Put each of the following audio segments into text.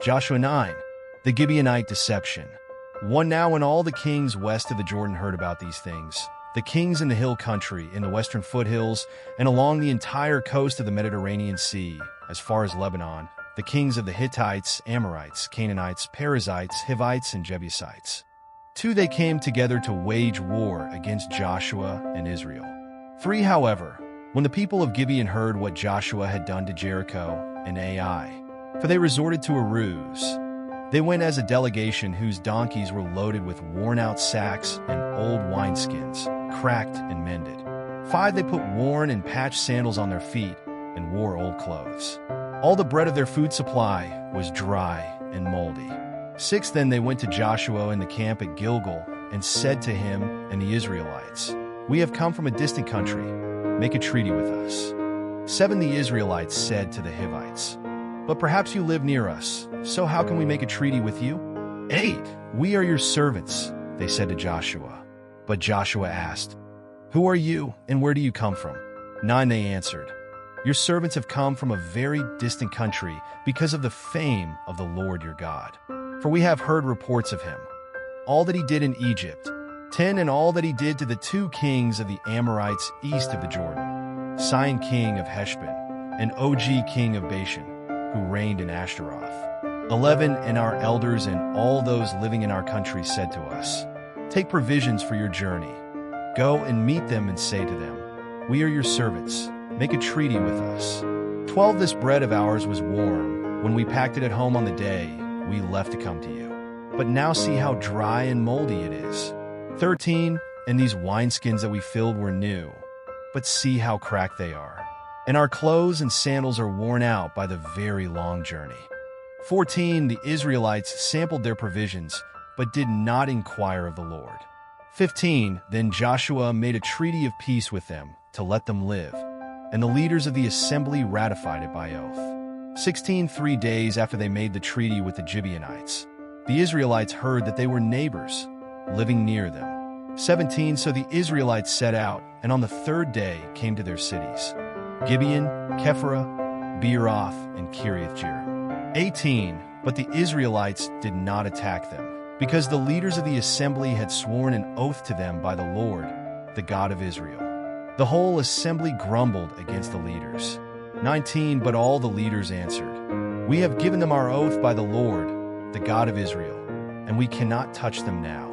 Joshua 9. The Gibeonite deception. 1 Now when all the kings west of the Jordan heard about these things, the kings in the hill country, in the western foothills, and along the entire coast of the Mediterranean Sea, as far as Lebanon, the kings of the Hittites, Amorites, Canaanites, Perizzites, Hivites, and Jebusites. 2 They came together to wage war against Joshua and Israel. 3 However, when the people of Gibeon heard what Joshua had done to Jericho and Ai, for they resorted to a ruse, they went as a delegation whose donkeys were loaded with worn-out sacks and old wineskins, cracked and mended. 5 They put worn and patched sandals on their feet and wore old clothes. All the bread of their food supply was dry and moldy. 6 Then they went to Joshua in the camp at Gilgal and said to him and the Israelites, "We have come from a distant country. Make a treaty with us." 7 The Israelites said to the Hivites, "But perhaps you live near us, so how can we make a treaty with you?" 8 "We are your servants," they said to Joshua. But Joshua asked, "Who are you and where do you come from?" 9 They answered, "Your servants have come from a very distant country because of the fame of the Lord your God. For we have heard reports of him, all that he did in Egypt, 10 and all that he did to the 2 kings of the Amorites east of the Jordan, Sihon king of Heshbon, and Og king of Bashan, who reigned in Ashtaroth. 11 And our elders and all those living in our country said to us, 'Take provisions for your journey. Go and meet them and say to them, "We are your servants. Make a treaty with us." 12 This bread of ours was warm when we packed it at home on the day we left to come to you. But now see how dry and moldy it is. 13 And these wineskins that we filled were new, but see how cracked they are. And our clothes and sandals are worn out by the very long journey. 14 The Israelites sampled their provisions, but did not inquire of the Lord. 15 Then Joshua made a treaty of peace with them to let them live, and the leaders of the assembly ratified it by oath. 16 3 days after they made the treaty with the Gibeonites, the Israelites heard that they were neighbors, living near them. 17 So the Israelites set out, and on the 3rd day came to their cities, Gibeon, Kephirah, Beeroth, and Kiriath-Jearim. 18 But the Israelites did not attack them, because the leaders of the assembly had sworn an oath to them by the Lord, the God of Israel. The whole assembly grumbled against the leaders. 19 But all the leaders answered, "We have given them our oath by the Lord, the God of Israel, and we cannot touch them now."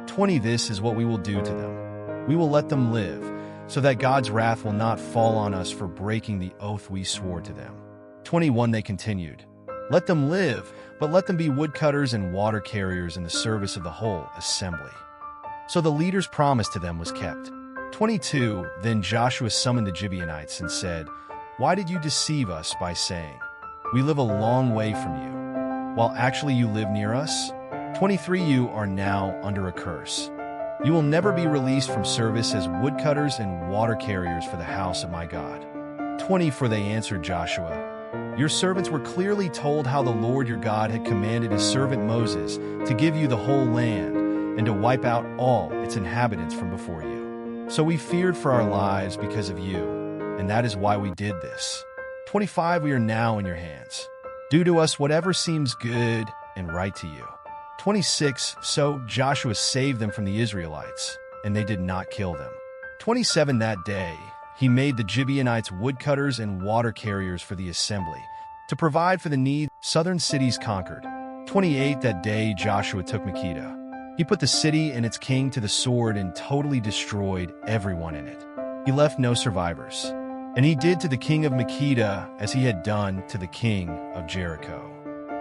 20 This is what we will do to them. We will let them live, so that God's wrath will not fall on us for breaking the oath we swore to them. 21 They continued, "Let them live, but let them be woodcutters and water carriers in the service of the whole assembly." So the leader's promise to them was kept. 22 Then Joshua summoned the Gibeonites and said, "Why did you deceive us by saying, 'We live a long way from you,' while actually you live near us? 23 You are now under a curse. You will never be released from service as woodcutters and water carriers for the house of my God." 24 They answered Joshua, "Your servants were clearly told how the Lord your God had commanded his servant Moses to give you the whole land and to wipe out all its inhabitants from before you. So we feared for our lives because of you, and that is why we did this. 25 We are now in your hands. Do to us whatever seems good and right to you." 26 So Joshua saved them from the Israelites, and they did not kill them. 27 That day he made the Gibeonites woodcutters and water carriers for the assembly, to provide for the needs of southern cities conquered. 28 That day Joshua took Makkedah. He put the city and its king to the sword and totally destroyed everyone in it. He left no survivors. And he did to the king of Makkedah as he had done to the king of Jericho.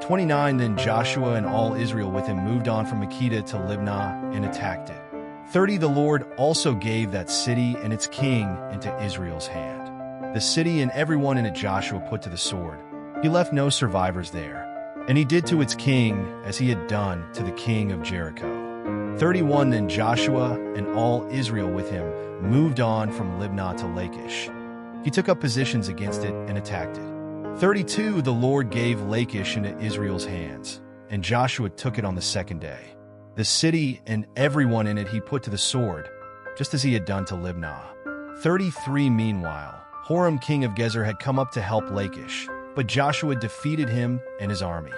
29 Then Joshua and all Israel with him moved on from Makkedah to Libnah and attacked it. 30 The Lord also gave that city and its king into Israel's hand. The city and everyone in it Joshua put to the sword. He left no survivors there. And he did to its king as he had done to the king of Jericho. 31 Then Joshua and all Israel with him moved on from Libnah to Lachish. He took up positions against it and attacked it. 32 The Lord gave Lachish into Israel's hands, and Joshua took it on the 2nd day. The city and everyone in it he put to the sword, just as he had done to Libnah. 33 Meanwhile, Horam king of Gezer had come up to help Lachish, but Joshua defeated him and his army.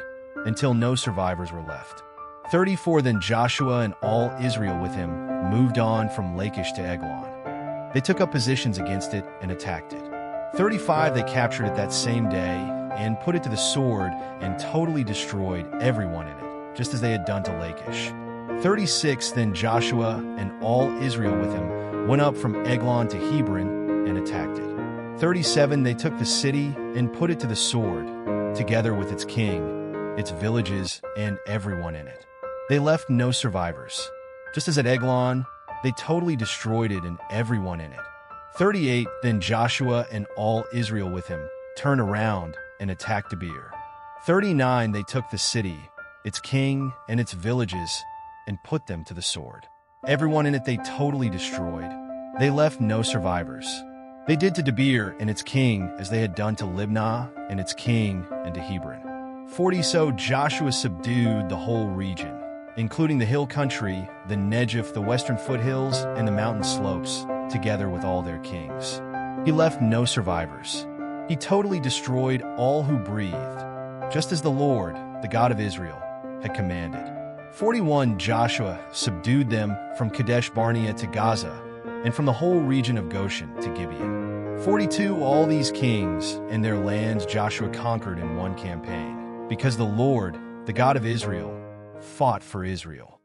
until no survivors were left. 34 Then Joshua and all Israel with him moved on from Lachish to Eglon. They took up positions against it and attacked it. 35 They captured it that same day and put it to the sword and totally destroyed everyone in it, just as they had done to Lachish. 36 Then Joshua and all Israel with him went up from Eglon to Hebron and attacked it. 37 They took the city and put it to the sword, together with its king, its villages, and everyone in it. They left no survivors. Just as at Eglon, they totally destroyed it and everyone in it. 38 Then Joshua and all Israel with him turned around and attacked Gibeon. 39 They took the city, its king, and its villages, and put them to the sword. Everyone in it they totally destroyed. They left no survivors. They did to Gibeon and its king as they had done to Libnah and its king and to Hebron. 40 So Joshua subdued the whole region, including the hill country, the Negev, the western foothills, and the mountain slopes, together with all their kings. He left no survivors. He totally destroyed all who breathed, just as the Lord, the God of Israel, had commanded. 41 Joshua subdued them from Kadesh Barnea to Gaza, and from the whole region of Goshen to Gibeon. 42 All these kings and their lands Joshua conquered in one campaign, because the Lord, the God of Israel, fought for Israel.